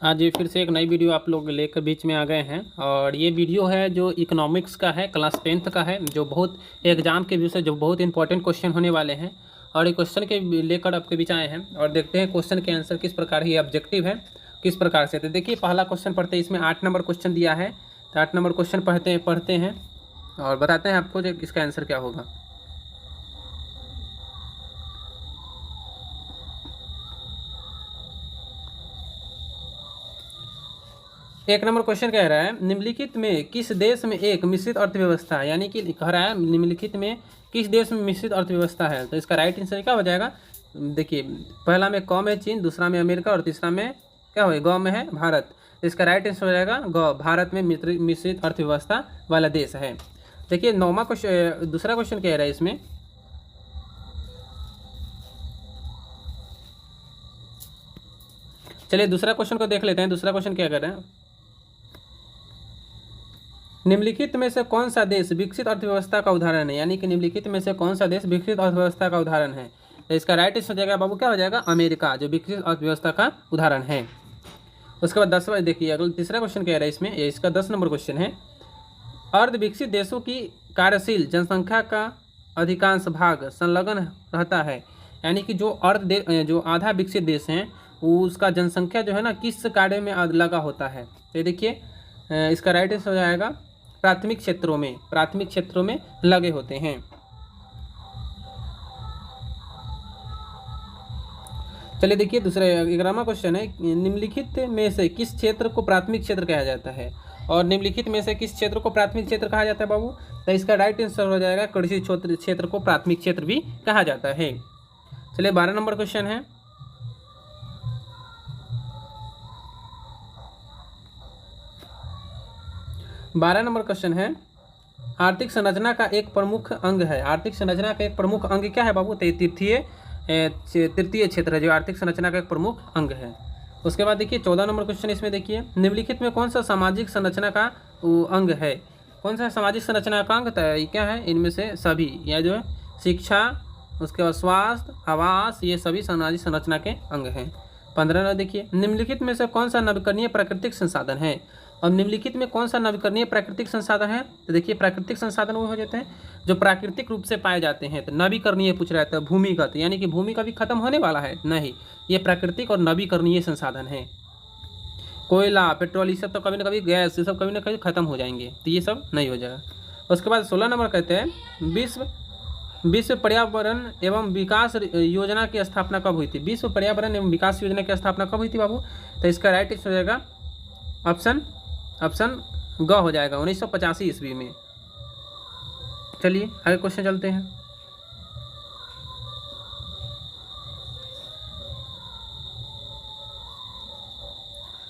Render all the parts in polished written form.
आज ये फिर से एक नई वीडियो आप लोग लेकर बीच में आ गए हैं। और ये वीडियो है जो इकोनॉमिक्स का है, क्लास 10th का है, जो बहुत एग्जाम के व्यू से जो बहुत इंपॉर्टेंट क्वेश्चन होने वाले हैं। और ये क्वेश्चन के लेकर आपके बीच आए हैं और देखते हैं क्वेश्चन के आंसर किस प्रकार ये ऑब्जेक्टिव है, किस प्रकार से। तो देखिए पहला क्वेश्चन पढ़ते हैं। इसमें 8 नंबर क्वेश्चन दिया है, तो 8 नंबर क्वेश्चन पढ़ते हैं और बताते हैं आपको जो इसका आंसर क्या होगा। एक नंबर क्वेश्चन कह रहा है निम्नलिखित में किस देश में एक मिश्रित अर्थव्यवस्था है, यानी कि कह रहा है निम्नलिखित में किस देश में मिश्रित अर्थव्यवस्था है। तो इसका राइट आंसर क्या हो जाएगा। देखिए पहला में क में चीन, दूसरा में अमेरिका और तीसरा में क्या हो ग में है भारत। तो इसका राइट आंसर हो जाएगा ग, भारत में मिश्रित अर्थव्यवस्था वाला देश है। देखिए नौवां क्वेश्चन, दूसरा क्वेश्चन कह रहा है इसमें, चलिए दूसरा क्वेश्चन को देख लेते हैं। दूसरा क्वेश्चन क्या कर रहे हैं, निम्नलिखित में से कौन सा देश विकसित अर्थव्यवस्था का उदाहरण है, यानी कि निम्नलिखित में से कौन सा देश विकसित अर्थव्यवस्था का उदाहरण है। तो इसका राइट आंसर हो जाएगा बाबू क्या हो जाएगा, अमेरिका, जो विकसित अर्थव्यवस्था का उदाहरण है। उसके बाद 10वां देखिए अगला तीसरा क्वेश्चन कह रहा है इसमें, ये इसका 10 नंबर क्वेश्चन है। अर्ध विकसित देशों की कार्यशील जनसंख्या का अधिकांश भाग संलग्न रहता है, यानी कि जो आधा विकसित देश हैं उसका जनसंख्या जो है ना किस कार्य में लगा होता है। तो देखिए इसका राइट आंसर हो जाएगा प्राथमिक क्षेत्रों में लगे होते हैं। चलिए देखिए दूसरा 11वां क्वेश्चन है, निम्नलिखित में से किस क्षेत्र को प्राथमिक क्षेत्र कहा जाता है, और निम्नलिखित में से किस क्षेत्र को प्राथमिक क्षेत्र कहा जाता है बाबू। तो इसका राइट आंसर हो जाएगा कृषि क्षेत्र को प्राथमिक क्षेत्र भी कहा जाता है। चलिए 12 नंबर क्वेश्चन है, आर्थिक संरचना का एक प्रमुख अंग है। आर्थिक संरचना का एक प्रमुख अंग क्या है बाबू, तृतीय क्षेत्र है जो आर्थिक संरचना का एक प्रमुख अंग है। उसके बाद देखिए 14 नंबर क्वेश्चन इसमें देखिए, निम्नलिखित में कौन सा सामाजिक संरचना का अंग है, कौन सा सामाजिक संरचना का अंग क्या है, इनमें से सभी, यह जो है शिक्षा, उसके बाद स्वास्थ्य, आवास, ये सभी सामाजिक संरचना के अंग हैं। 15 देखिए, निम्नलिखित में से कौन सा नवीकरणीय प्राकृतिक संसाधन है। अब निम्नलिखित में कौन सा नवीकरणीय प्राकृतिक संसाधन है, तो देखिए प्राकृतिक संसाधन वो हो जाते हैं जो प्राकृतिक रूप से पाए जाते हैं। तो नवीकरणीय पूछ रहा था, भूमिगत, यानी कि भूमि का भी खत्म होने वाला है नहीं, ये प्राकृतिक और नवीकरणीय संसाधन है। कोयला, पेट्रोल, ये सब तो कभी ना कभी, गैस, ये सब कभी ना कभी खत्म हो जाएंगे, तो ये सब नहीं हो जाएगा। उसके बाद 16 नंबर कहते हैं विश्व पर्यावरण एवं विकास योजना की स्थापना कब हुई थी। विश्व पर्यावरण एवं विकास योजना की स्थापना कब हुई थी बाबू। तो इसका राइट आंसर हो जाएगा ऑप्शन ग हो जाएगा 1985 ईस्वी में। चलिए आगे क्वेश्चन चलते हैं।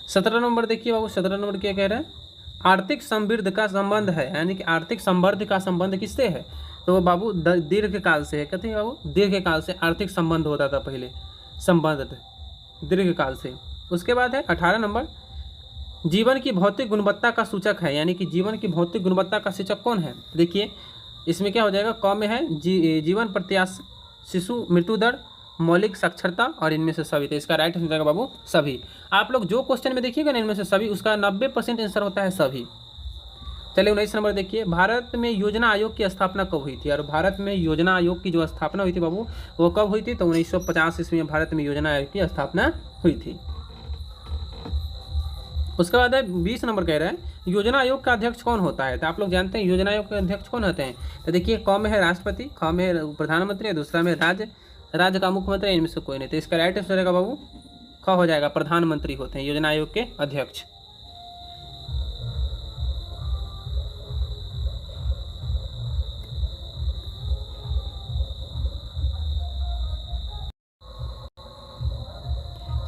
सत्रह नंबर देखिए बाबू, 17 नंबर क्या कह रहा है, आर्थिक समृद्धि का संबंध है, यानी कि आर्थिक समृद्धि का संबंध किससे है, तो वो बाबू दीर्घकाल से है। कहते हैं बाबू दीर्घकाल से आर्थिक संबंध होता था पहले, संबंध दीर्घकाल से। उसके बाद है 18 नंबर, जीवन की भौतिक गुणवत्ता का सूचक है, यानी कि जीवन की भौतिक गुणवत्ता का सूचक कौन है। देखिए इसमें क्या हो जाएगा, क में है जीवन प्रत्याशा, शिशु मृत्यु दर, मौलिक साक्षरता और इनमें से सभी। तो इसका राइट आंसर हो जाएगा बाबू सभी। आप लोग जो क्वेश्चन में देखिएगा ना इनमें से सभी, उसका 90% आंसर होता है सभी। चलिए 19 नंबर देखिए, भारत में योजना आयोग की स्थापना कब हुई थी, और भारत में योजना आयोग की जो स्थापना हुई थी बाबू वो कब हुई थी, तो 1950 ईस्वी में भारत में योजना आयोग की स्थापना हुई थी। उसके बाद है 20 नंबर कह रहा है, योजना आयोग का अध्यक्ष कौन होता है। तो आप लोग जानते हैं योजना आयोग के अध्यक्ष कौन होते हैं। तो देखिए क में है राष्ट्रपति, ख में है प्रधानमंत्री, दूसरा में राज्य का मुख्यमंत्री, इनमें से कोई नहीं। तो इसका राइट आंसर रहेगा बाबू ख हो जाएगा, प्रधानमंत्री होते हैं योजना आयोग के अध्यक्ष।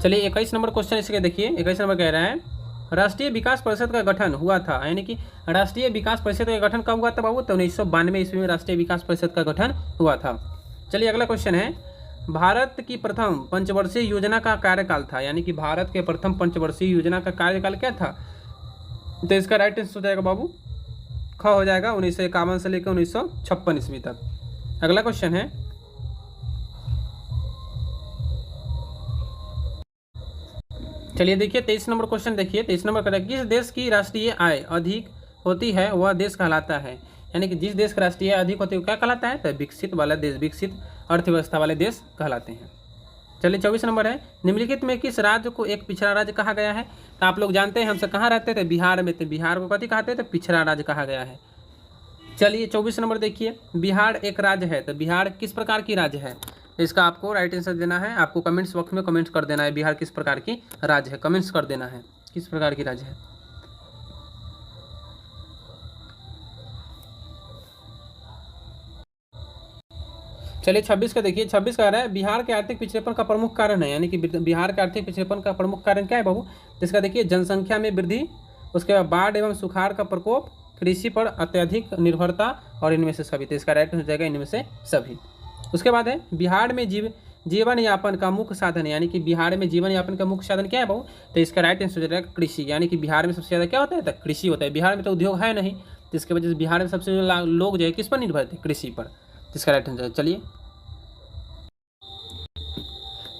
चलिए 21 नंबर क्वेश्चन इसके देखिए, 21 नंबर कह रहा है, राष्ट्रीय विकास परिषद का गठन हुआ था, यानी कि राष्ट्रीय विकास परिषद का गठन कब हुआ था बाबू, तो 1992 ईस्वी में राष्ट्रीय विकास परिषद का गठन हुआ था। चलिए अगला क्वेश्चन है, भारत की प्रथम पंचवर्षीय योजना का कार्यकाल था, यानी कि भारत के प्रथम पंचवर्षीय योजना का कार्यकाल क्या था। तो इसका राइट आंसर हो जाएगा बाबू ख हो जाएगा 1951 से लेकर 1956 ईस्वी तक। अगला क्वेश्चन है, चलिए देखिए 23 नंबर क्वेश्चन देखिए। 23 नंबर का किस देश की राष्ट्रीय आय अधिक होती है वह देश कहलाता है, यानी कि जिस देश का राष्ट्रीय आय अधिक होती है वो क्या कहलाता है, तो विकसित वाला देश, विकसित अर्थव्यवस्था वाले देश कहलाते हैं। चलिए 24 नंबर है, निम्नलिखित में किस राज्य को एक पिछड़ा राज्य कहा गया है। तो आप लोग जानते हैं हमसे कहाँ रहते थे, बिहार में थे, बिहार को कथी कहते थे, पिछड़ा राज्य कहा गया है। चलिए 24 नंबर देखिए, बिहार एक राज्य है, तो बिहार किस प्रकार की राज्य है, इसका आपको राइट आंसर देना है। आपको कमेंट्स बॉक्स में कमेंट्स कर देना है बिहार किस प्रकार की राज्य है, कमेंट्स कर देना है किस प्रकार की राज्य है। चलिए 26 का देखिए, 26 का रहा है बिहार के आर्थिक पिछड़ेपन का प्रमुख कारण है, यानी कि बिहार के आर्थिक पिछड़ेपन का प्रमुख कारण क्या है बाबू, इसका देखिए जनसंख्या में वृद्धि, उसके बाद बाढ़ एवं सुखाड़ का प्रकोप, कृषि पर अत्यधिक निर्भरता और इनमें से सभी। तो इसका राइट हो जाएगा इनमें से सभी। उसके बाद है बिहार में जीवन यापन का मुख्य साधन, यानी कि बिहार में जीवन यापन का मुख्य साधन क्या है बाबू, तो इसका राइट आंसर हो जाएगा कृषि, यानी कि बिहार में सबसे ज़्यादा क्या होता है, तो कृषि होता है। बिहार में तो उद्योग है नहीं, तो इसके वजह से बिहार में सबसे ज़्यादा लोग जो है किस पर निर्भर थे, कृषि पर। इसका राइट आंसर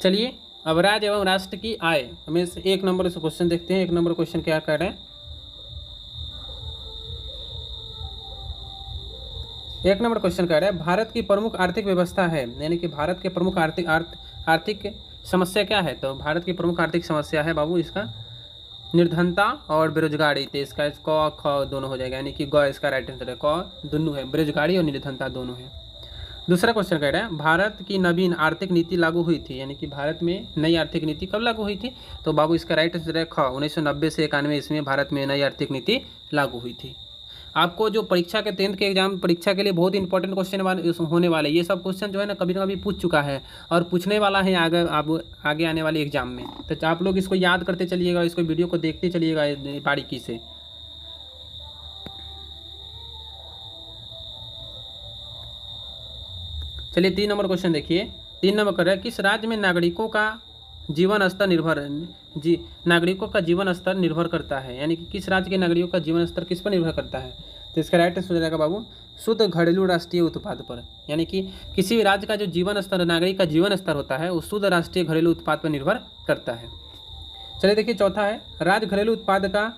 चलिए अब राज्य एवं राष्ट्र की आय में से एक नंबर से क्वेश्चन देखते हैं। एक नंबर क्वेश्चन क्या कर रहे हैं, एक नंबर क्वेश्चन कह रहा है भारत की प्रमुख आर्थिक व्यवस्था है, यानी कि भारत के प्रमुख आर्थिक समस्या क्या है, तो भारत की प्रमुख आर्थिक समस्या है बाबू इसका निर्धनता और बेरोजगारी। तो इसका क ख दोनों हो जाएगा, यानी कि ग इसका राइट आंसर है, क दोनों है, बेरोजगारी और निर्धनता दोनों है। दूसरा क्वेश्चन कह रहा है भारत की नवीन आर्थिक नीति लागू हुई थी, यानी कि भारत में नई आर्थिक नीति कब लागू हुई थी, तो बाबू इसका राइट आंसर है ख 1990 से 91 इसमें भारत में नई आर्थिक नीति लागू हुई थी। आपको जो परीक्षा के 10th के एग्जाम परीक्षा के लिए बहुत इंपॉर्टेंट क्वेश्चन होने वाले, ये सब क्वेश्चन जो है ना कभी ना कभी पूछ चुका है और पूछने वाला है आगे आने वाले एग्जाम में। तो आप लोग इसको याद करते चलिएगा, इसको वीडियो को देखते चलिएगा बारीकी से। चलिए 3 नंबर क्वेश्चन देखिए। 3 नंबर कर रहा है किस राज्य में नागरिकों का जीवन स्तर नागरिकों का जीवन स्तर निर्भर करता है, यानी कि किस राज्य के नागरिकों का जीवन स्तर किस पर निर्भर करता है, तो इसका राइट आंसर हो जाएगा बाबू शुद्ध घरेलू राष्ट्रीय उत्पाद पर, यानी कि किसी भी राज्य का जो जीवन स्तर, नागरिक का जीवन स्तर होता है वो शुद्ध राष्ट्रीय घरेलू उत्पाद पर निर्भर करता है। चलिए देखिए चौथा है राज्य घरेलू उत्पाद का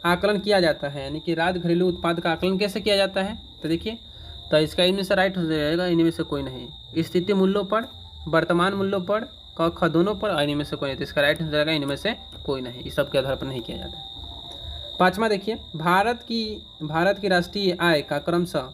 आकलन किया जाता है, यानी कि राज्य घरेलू उत्पाद का आकलन कैसे किया जाता है, तो देखिए तो इसका इनमें से राइट हो जाएगा इनमें से कोई नहीं, स्थिति मूल्यों पर, वर्तमान मूल्यों पर, क ख दोनों पर, और इनमें से कोई नहीं। तो इसका राइट हो जाएगा इनमें से कोई नहीं, इस सब के आधार पर नहीं किया जाता है। पाँचवा देखिए भारत की राष्ट्रीय आय का क्रमशः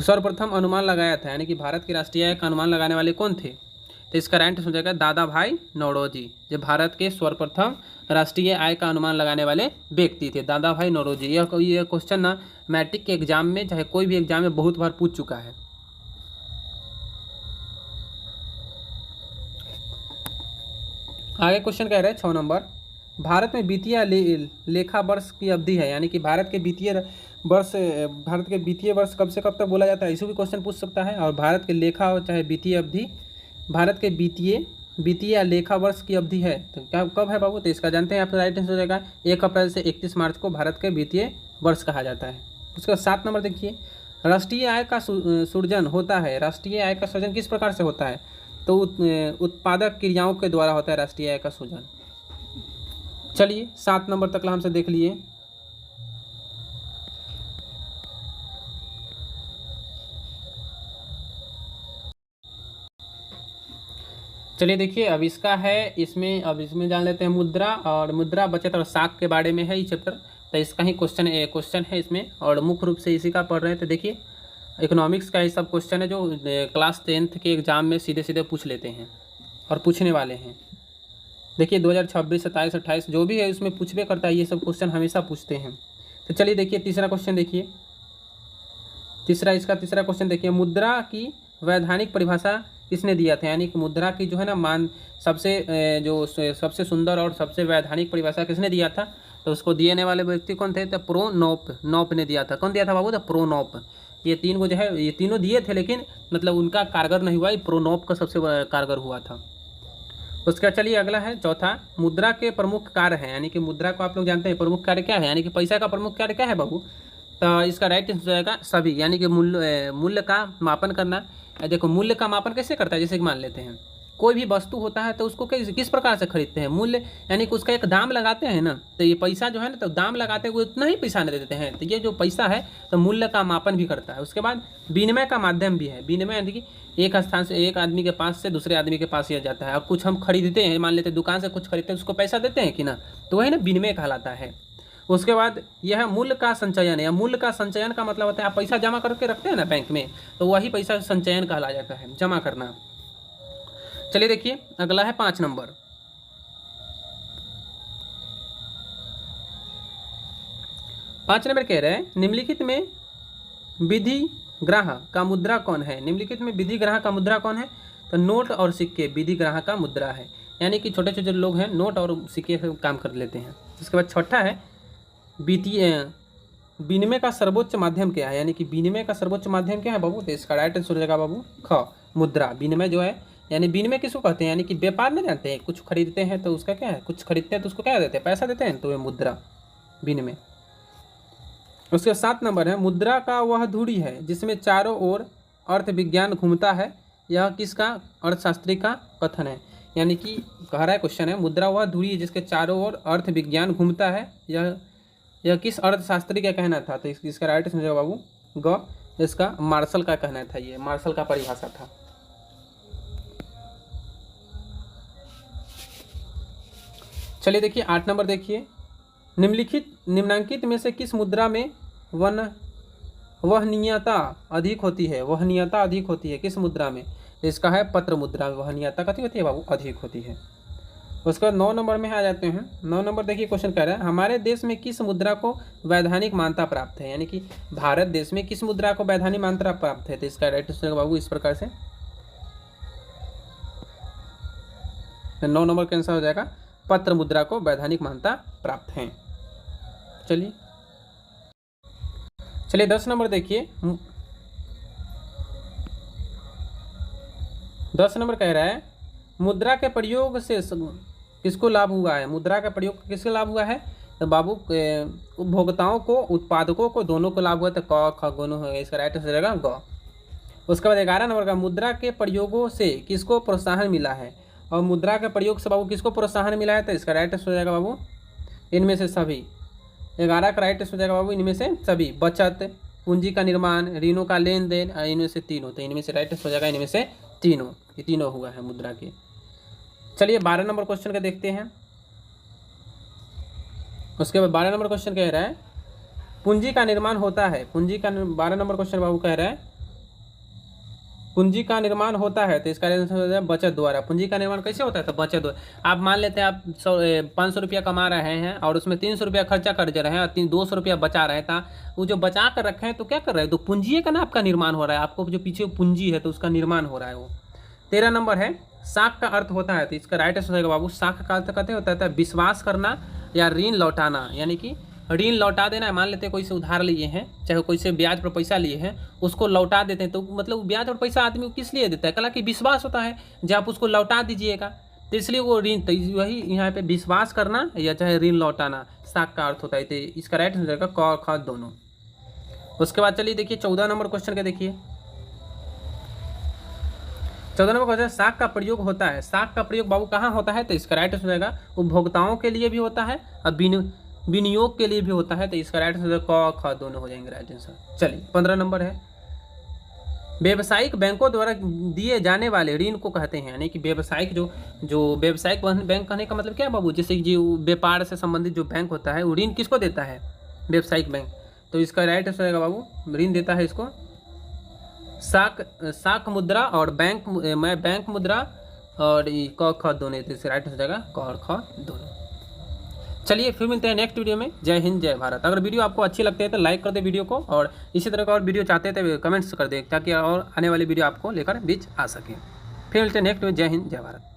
सर्वप्रथम अनुमान लगाया था, यानी कि भारत की राष्ट्रीय आय का अनुमान लगाने वाले कौन थे, तो इसका राइट हो जाएगा दादा भाई नौरोजी, जो भारत के सर्वप्रथम राष्ट्रीय आय का अनुमान लगाने वाले व्यक्ति थे, दादा भाई नौरोजी। यह क्वेश्चन ना मैट्रिक के एग्जाम में चाहे कोई भी एग्जाम में बहुत बार पूछ चुका है। आगे क्वेश्चन कह रहे हैं 6 नंबर, भारत में वित्तीय लेखा वर्ष की अवधि है, यानी कि भारत के वित्तीय वर्ष कब से कब तक बोला जाता है, इसको भी क्वेश्चन पूछ सकता है। और भारत के लेखा और चाहे वित्तीय अवधि, भारत के वित्तीय लेखा वर्ष की अवधि है तो क्या कब है बाबू, तो इसका जानते हैं आप, राइट आंसर हो जाएगा 1 अप्रैल से 31 मार्च को भारत के वित्तीय वर्ष कहा जाता है। उसके बाद 7 नंबर देखिए, राष्ट्रीय आय का सृजन होता है, राष्ट्रीय आय का सृजन किस प्रकार से होता है, तो उत्पादक क्रियाओं के द्वारा होता है राष्ट्रीय आय का सृजन। चलिए 7 नंबर तक हमसे देख लिए। चलिए देखिए अब इसका है, इसमें जान लेते हैं मुद्रा और मुद्रा बचत और साख के बारे में है ये चैप्टर, तो इसका ही क्वेश्चन है इसमें और मुख्य रूप से इसी का पढ़ रहे हैं। तो देखिए इकोनॉमिक्स का ये सब क्वेश्चन है जो क्लास 10th के एग्जाम में सीधे सीधे पूछ लेते हैं और पूछने वाले हैं। देखिए 2026, 27, 28 जो भी है उसमें पूछबे करता है, ये सब क्वेश्चन हमेशा पूछते हैं। तो चलिए देखिए तीसरा क्वेश्चन देखिए, तीसरा क्वेश्चन देखिए, मुद्रा की वैधानिक परिभाषा किसने दिया था, यानी कि मुद्रा की जो है ना सबसे सुंदर और सबसे वैधानिक परिभाषा किसने दिया था, तो उसको देने वाले व्यक्ति कौन थे, तो प्रोनोप ने दिया था। कौन दिया था बाबू, तो प्रोनोप। ये 3 को जो है ये तीनों दिए थे लेकिन मतलब उनका कारगर नहीं हुआ, प्रोनोप का सबसे कारगर हुआ था। उसका चलिए अगला है चौथा, मुद्रा के प्रमुख कार्य हैं, यानी कि मुद्रा को आप लोग जानते हैं प्रमुख कार्य क्या है, यानी कि पैसा का प्रमुख कार्य क्या है बाबू, तो इसका राइट आंसर जाएगा सभी, यानी कि मूल्य का मापन करना। देखो मूल्य का मापन कैसे करता है, जैसे कि मान लेते हैं कोई भी वस्तु होता है तो उसको किस प्रकार से खरीदते हैं, मूल्य यानी कि उसका एक दाम लगाते हैं ना, तो ये पैसा जो है ना, तो दाम लगाते हैं वो उतना ही पैसा नहीं देते हैं, तो ये जो पैसा है तो मूल्य का मापन भी करता है। उसके बाद विनिमय का माध्यम भी है, विनिमय यानी कि एक स्थान से एक आदमी के पास से दूसरे आदमी के पास यह जाता है। अब कुछ हम खरीदते हैं, मान लेते हैं दुकान से कुछ खरीदते हैं, उसको पैसा देते हैं कि ना, तो वही ना विनिमय कहलाता है। उसके बाद यह मूल्य का संचयन, या मूल्य का संचयन का मतलब होता है आप पैसा जमा करके रखते हैं ना बैंक में, तो वही पैसा संचयन कहला जाता है, जमा करना। चलिए देखिए अगला है 5 नंबर। 5 नंबर कह रहे हैं निम्नलिखित में विधि ग्राह का मुद्रा कौन है। निम्नलिखित में विधि ग्राह का मुद्रा कौन है, तो नोट और सिक्के विधि ग्राह का मुद्रा है, यानी कि छोटे छोटे लोग हैं नोट और सिक्के से काम कर लेते हैं। उसके बाद छठा है वित्तीय विनिमय का सर्वोच्च माध्यम क्या है, यानी कि विनिमय का सर्वोच्च माध्यम क्या है बाबू, तो इसका राइट आंसर हो जाएगा बाबू ख, मुद्रा। विनिमय जो है यानी विनिमय किसको कहते हैं, यानी कि व्यापार नहीं जानते हैं, कुछ खरीदते हैं तो उसका क्या है, कुछ खरीदते हैं तो उसको क्या देते हैं, पैसा देते हैं, तो ये मुद्रा विनिमय। उसके 7 नंबर है मुद्रा का वह धुरी है जिसमें चारों ओर अर्थ विज्ञान घूमता है, यह किसका अर्थशास्त्री का कथन है। यानी कि कह रहा है क्वेश्चन है मुद्रा वह धुरी है जिसके चारों ओर अर्थ विज्ञान घूमता है, यह किस अर्थशास्त्री का कहना था, तो इसका राइट समझेगा बाबू ग, इसका मार्शल का कहना था, ये मार्शल का परिभाषा था। चलिए देखिए 8 नंबर देखिए निम्नांकित में से किस मुद्रा में वहनीयता अधिक होती है, वहनीयता अधिक होती है किस मुद्रा में, इसका है पत्र मुद्रा, वहनीयता कथी होती है बाबू, अधिक होती है। उसके बाद 9 नंबर में आ जाते हैं। 9 नंबर देखिए क्वेश्चन कह रहा है हमारे देश में किस मुद्रा को वैधानिक मान्यता प्राप्त है, यानी कि भारत देश में किस मुद्रा को वैधानिक मान्यता प्राप्त है, तो इसका राइट आंसर बाबू इस प्रकार से 9 नंबर का आंसर हो जाएगा पत्र मुद्रा को वैधानिक मान्यता प्राप्त है। चलिए 10 नंबर देखिए। 10 नंबर कह रहा है मुद्रा के प्रयोग से किसको लाभ हुआ है, मुद्रा का प्रयोग किसको लाभ हुआ है, तो बाबू उपभोक्ताओं को उत्पादकों को दोनों को लाभ हुआ, तो क ख दोनों है, इसका राइट आंसर रहेगा ग। उसके बाद 11 नंबर का मुद्रा के प्रयोगों से किसको प्रोत्साहन मिला है, और मुद्रा के प्रयोग से बाबू किसको प्रोत्साहन मिला है, तो इसका राइट आंसर हो जाएगा बाबू इनमें से सभी। 11 का राइट आंसर हो जाएगा बाबू इनमें से सभी, बचत, पूंजी का निर्माण, ऋणों का लेन देन, इनमें से तीनों, तो इनमें से राइट आंसर हो जाएगा इनमें से तीनों, ये तीनों हुआ है मुद्रा के। चलिए 12 नंबर क्वेश्चन का देखते हैं। उसके बाद 12 नंबर क्वेश्चन कह रहा है पूंजी का निर्माण होता है, 12 नंबर क्वेश्चन बाबू कह रहा है पूंजी का निर्माण होता है, तो इसका आंसर हो जाए बचत द्वारा। पूंजी का निर्माण कैसे होता है, तो बचत द्वारा। आप मान लेते हैं आप 500 रुपया कमा रहे हैं और उसमें 300 रुपया खर्चा कर रहे हैं और 200 रुपया बचा रहे हैं, वो जो बचा कर रखे हैं तो क्या कर रहे हैं, तो पूंजी का ना आपका निर्माण हो रहा है, आपको जो पीछे पूंजी है तो उसका निर्माण हो रहा है वो। 13 नंबर है साख का अर्थ होता है, तो इसका राइट आंसर होगा बाबू साख का अर्थ कहते होता है विश्वास करना या ऋण लौटाना, यानी कि ऋण लौटा देना है। मान लेते हैं कोई से उधार लिए हैं, चाहे कोई से ब्याज पर पैसा लिए हैं, उसको लौटा देते हैं, तो मतलब ब्याज और पैसा आदमी को किस लिए देता है, कला कि विश्वास होता है जब आप उसको लौटा दीजिएगा, तो इसलिए वो ऋण, तो वही यहाँ पे विश्वास करना या चाहे ऋण लौटाना साख का अर्थ होता है, तो इसका राइट आंसर रहेगा क ख दोनों। उसके बाद चलिए देखिए 14 नंबर क्वेश्चन का देखिए। 14 नंबर क्वेश्चन साख का प्रयोग होता है, साख का प्रयोग बाबू कहाँ होता है, तो इसका राइट आंसर हो जाएगा उपभोक्ताओं के लिए भी होता है और विनियोग के लिए भी होता है, तो इसका राइट आंसर क ख दोनों हो जाएंगे राइट आंसर। चलिए 15 नंबर है व्यावसायिक बैंकों द्वारा दिए जाने वाले ऋण को कहते हैं, यानी कि व्यावसायिक जो व्यावसायिक बैंक कहने का मतलब क्या है बाबू, जैसे जो व्यापार से संबंधित जो बैंक होता है वो ऋण किसको देता है, व्यावसायिक बैंक, तो इसका राइट आंसर रहेगा बाबू ऋण देता है इसको साख मुद्रा और बैंक मुद्रा और क ख दोनों, तो इसका राइट आंसर रहेगा क और ख दोनों। चलिए फिर मिलते हैं नेक्स्ट वीडियो में। जय हिंद जय भारत। अगर वीडियो आपको अच्छी लगती है तो लाइक कर दे वीडियो को, और इसी तरह का और वीडियो चाहते हैं तो कमेंट्स कर दे, ताकि और आने वाली वीडियो आपको लेकर बीच आ सके। फिर मिलते हैं नेक्स्ट में। जय हिंद जय भारत।